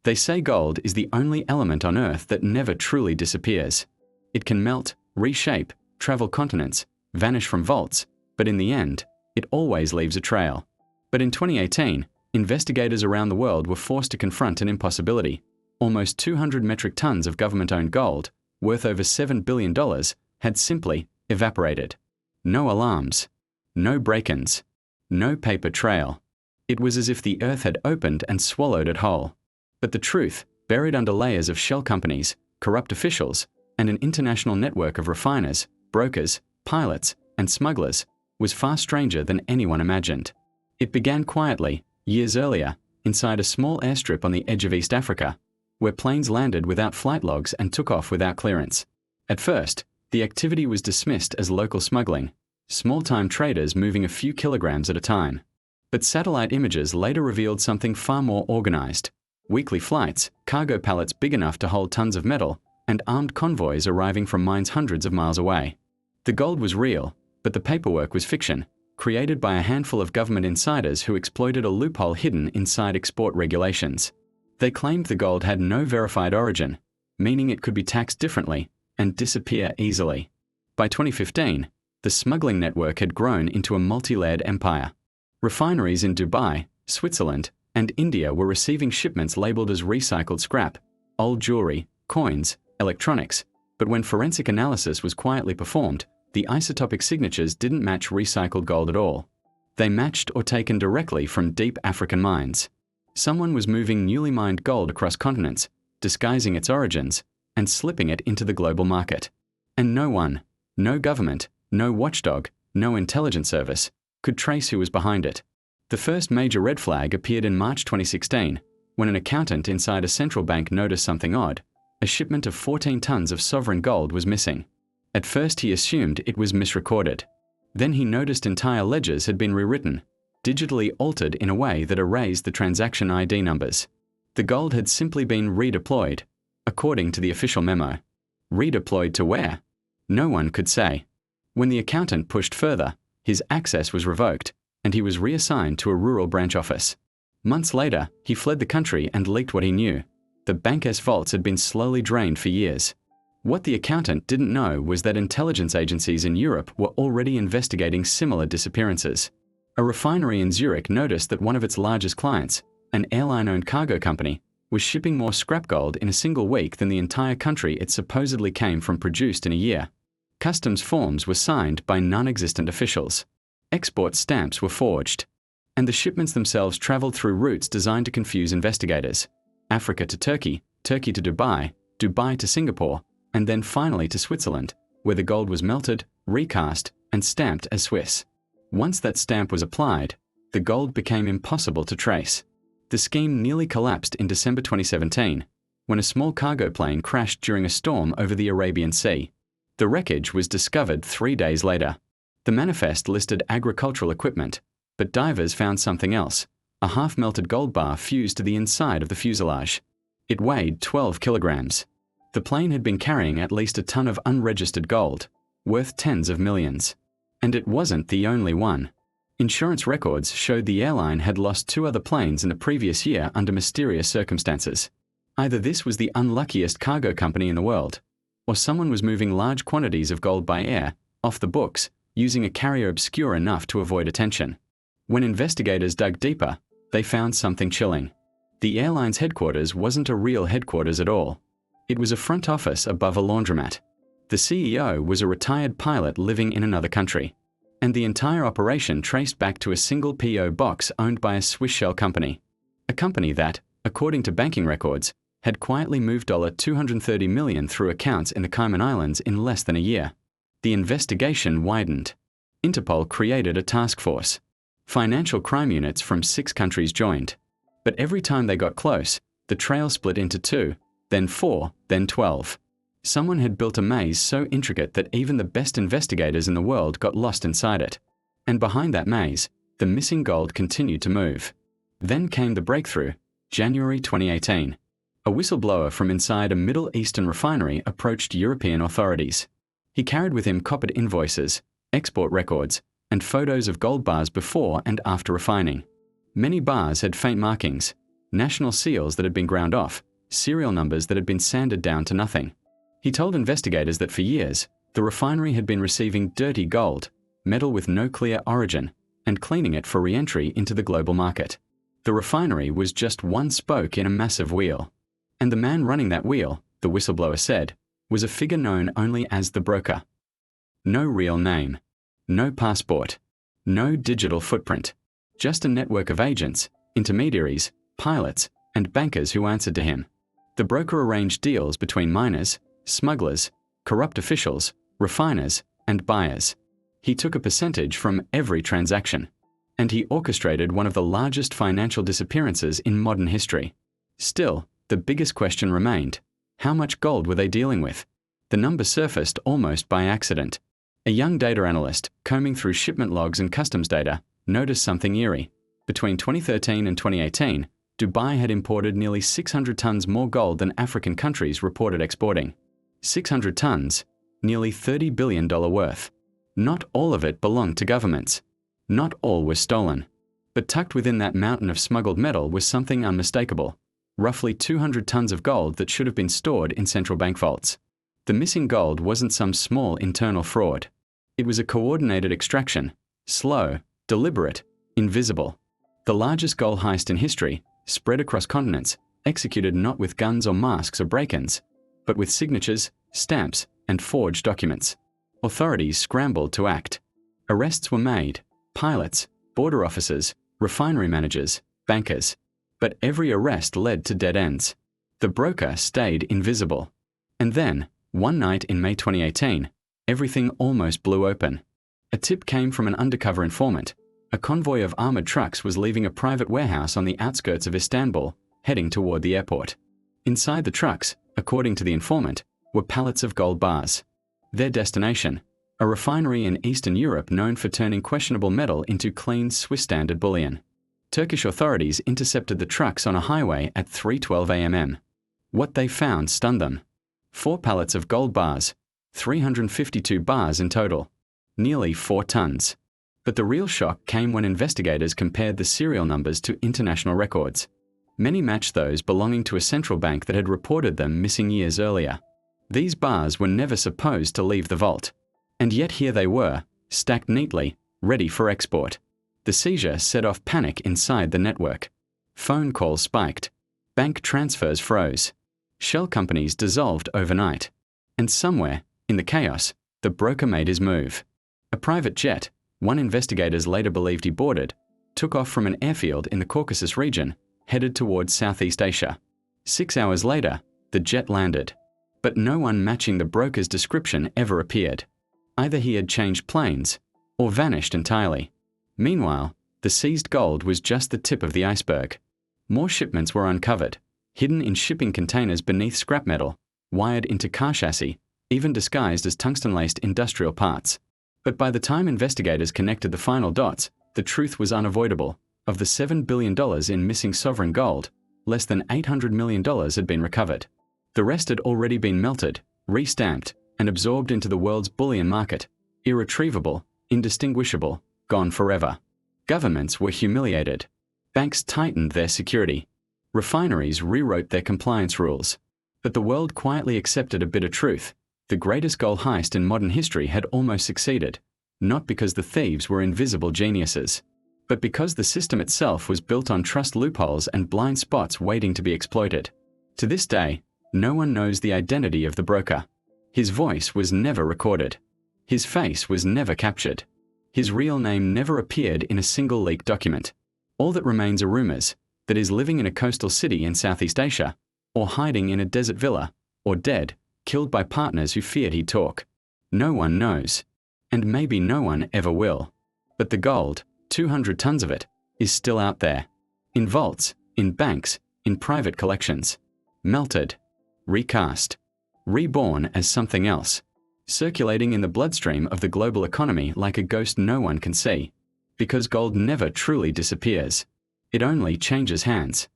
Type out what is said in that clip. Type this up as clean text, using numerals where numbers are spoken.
They say gold is the only element on Earth that never truly disappears. It can melt, reshape, travel continents, vanish from vaults, but in the end, it always leaves a trail. But in 2018, investigators around the world were forced to confront an impossibility. Almost 200 metric tons of government-owned gold, worth over $7 billion, had simply evaporated. No alarms, no break-ins, no paper trail. It was as if the Earth had opened and swallowed it whole. But the truth, buried under layers of shell companies, corrupt officials, and an international network of refiners, brokers, pilots, and smugglers, was far stranger than anyone imagined. It began quietly, years earlier, inside a small airstrip on the edge of East Africa, where planes landed without flight logs and took off without clearance. At first, the activity was dismissed as local smuggling, small-time traders moving a few kilograms at a time. But satellite images later revealed something far more organized. Weekly flights, cargo pallets big enough to hold tons of metal, and armed convoys arriving from mines hundreds of miles away. The gold was real, but the paperwork was fiction, created by a handful of government insiders who exploited a loophole hidden inside export regulations. They claimed the gold had no verified origin, meaning it could be taxed differently and disappear easily. By 2015, the smuggling network had grown into a multi-layered empire. Refineries in Dubai, Switzerland, and India were receiving shipments labeled as recycled scrap, old jewelry, coins, electronics, but when forensic analysis was quietly performed, the isotopic signatures didn't match recycled gold at all. They matched or taken directly from deep African mines. Someone was moving newly mined gold across continents, disguising its origins, and slipping it into the global market. And no one, no government, no watchdog, no intelligence service, could trace who was behind it. The first major red flag appeared in March 2016, when an accountant inside a central bank noticed something odd. A shipment of 14 tons of sovereign gold was missing. At first he assumed it was misrecorded. Then he noticed entire ledgers had been rewritten, digitally altered in a way that erased the transaction ID numbers. The gold had simply been redeployed, according to the official memo. Redeployed to where? No one could say. When the accountant pushed further, his access was revoked, and he was reassigned to a rural branch office. Months later, he fled the country and leaked what he knew. The bank's vaults had been slowly drained for years. What the accountant didn't know was that intelligence agencies in Europe were already investigating similar disappearances. A refinery in Zurich noticed that one of its largest clients, an airline-owned cargo company, was shipping more scrap gold in a single week than the entire country it supposedly came from produced in a year. Customs forms were signed by non-existent officials. Export stamps were forged. And the shipments themselves traveled through routes designed to confuse investigators. Africa to Turkey, Turkey to Dubai, Dubai to Singapore, and then finally to Switzerland, where the gold was melted, recast, and stamped as Swiss. Once that stamp was applied, the gold became impossible to trace. The scheme nearly collapsed in December 2017, when a small cargo plane crashed during a storm over the Arabian Sea. The wreckage was discovered 3 days later. The manifest listed agricultural equipment, but divers found something else, a half-melted gold bar fused to the inside of the fuselage. It weighed 12 kilograms. The plane had been carrying at least a ton of unregistered gold, worth tens of millions. And it wasn't the only one. Insurance records showed the airline had lost 2 other planes in the previous year under mysterious circumstances. Either this was the unluckiest cargo company in the world, or someone was moving large quantities of gold by air, off the books, using a carrier obscure enough to avoid attention. When investigators dug deeper, they found something chilling. The airline's headquarters wasn't a real headquarters at all. It was a front office above a laundromat. The CEO was a retired pilot living in another country, and the entire operation traced back to a single P.O. box owned by a Swiss shell company. A company that, according to banking records, had quietly moved $230 million through accounts in the Cayman Islands in less than a year. The investigation widened. Interpol created a task force. Financial crime units from 6 countries joined. But every time they got close, the trail split into 2, then 4, then 12. Someone had built a maze so intricate that even the best investigators in the world got lost inside it. And behind that maze, the missing gold continued to move. Then came the breakthrough, January 2018. A whistleblower from inside a Middle Eastern refinery approached European authorities. He carried with him copied invoices, export records, and photos of gold bars before and after refining. Many bars had faint markings, national seals that had been ground off, serial numbers that had been sanded down to nothing. He told investigators that for years, the refinery had been receiving dirty gold, metal with no clear origin, and cleaning it for re-entry into the global market. The refinery was just one spoke in a massive wheel. And the man running that wheel, the whistleblower said, was a figure known only as the broker. No real name, no passport, no digital footprint, just a network of agents, intermediaries, pilots, and bankers who answered to him. The broker arranged deals between miners, smugglers, corrupt officials, refiners, and buyers. He took a percentage from every transaction, and he orchestrated one of the largest financial disappearances in modern history. Still, the biggest question remained: how much gold were they dealing with? The number surfaced almost by accident. A young data analyst, combing through shipment logs and customs data, noticed something eerie. Between 2013 and 2018, Dubai had imported nearly 600 tons more gold than African countries reported exporting. 600 tons, nearly $30 billion worth. Not all of it belonged to governments. Not all was stolen. But tucked within that mountain of smuggled metal was something unmistakable. Roughly 200 tons of gold that should have been stored in central bank vaults. The missing gold wasn't some small internal fraud. It was a coordinated extraction, slow, deliberate, invisible. The largest gold heist in history, spread across continents, executed not with guns or masks or break-ins, but with signatures, stamps, and forged documents. Authorities scrambled to act. Arrests were made: pilots, border officers, refinery managers, bankers. But every arrest led to dead ends. The broker stayed invisible. And then, one night in May 2018, everything almost blew open. A tip came from an undercover informant. A convoy of armored trucks was leaving a private warehouse on the outskirts of Istanbul, heading toward the airport. Inside the trucks, according to the informant, were pallets of gold bars. Their destination: a refinery in Eastern Europe known for turning questionable metal into clean Swiss standard bullion. Turkish authorities intercepted the trucks on a highway at 3:12 a.m. What they found stunned them. 4 pallets of gold bars, 352 bars in total, nearly 4 tons. But the real shock came when investigators compared the serial numbers to international records. Many matched those belonging to a central bank that had reported them missing years earlier. These bars were never supposed to leave the vault. And yet here they were, stacked neatly, ready for export. The seizure set off panic inside the network. Phone calls spiked. Bank transfers froze. Shell companies dissolved overnight. And somewhere, in the chaos, the broker made his move. A private jet, one investigators later believed he boarded, took off from an airfield in the Caucasus region, headed towards Southeast Asia. 6 hours later, the jet landed. But no one matching the broker's description ever appeared. Either he had changed planes, or vanished entirely. Meanwhile, the seized gold was just the tip of the iceberg. More shipments were uncovered, hidden in shipping containers beneath scrap metal, wired into car chassis, even disguised as tungsten-laced industrial parts. But by the time investigators connected the final dots, the truth was unavoidable. Of the $7 billion in missing sovereign gold, less than $800 million had been recovered. The rest had already been melted, re-stamped, and absorbed into the world's bullion market, irretrievable, indistinguishable, gone forever. Governments were humiliated. Banks tightened their security. Refineries rewrote their compliance rules. But the world quietly accepted a bitter truth. The greatest gold heist in modern history had almost succeeded, not because the thieves were invisible geniuses, but because the system itself was built on trust loopholes and blind spots waiting to be exploited. To this day, no one knows the identity of the broker. His voice was never recorded. His face was never captured. His real name never appeared in a single leaked document. All that remains are rumors that he's living in a coastal city in Southeast Asia, or hiding in a desert villa, or dead, killed by partners who feared he'd talk. No one knows. And maybe no one ever will. But the gold, 200 tons of it, is still out there. In vaults, in banks, in private collections. Melted. Recast. Reborn as something else. Circulating in the bloodstream of the global economy like a ghost no one can see. Because gold never truly disappears. It only changes hands.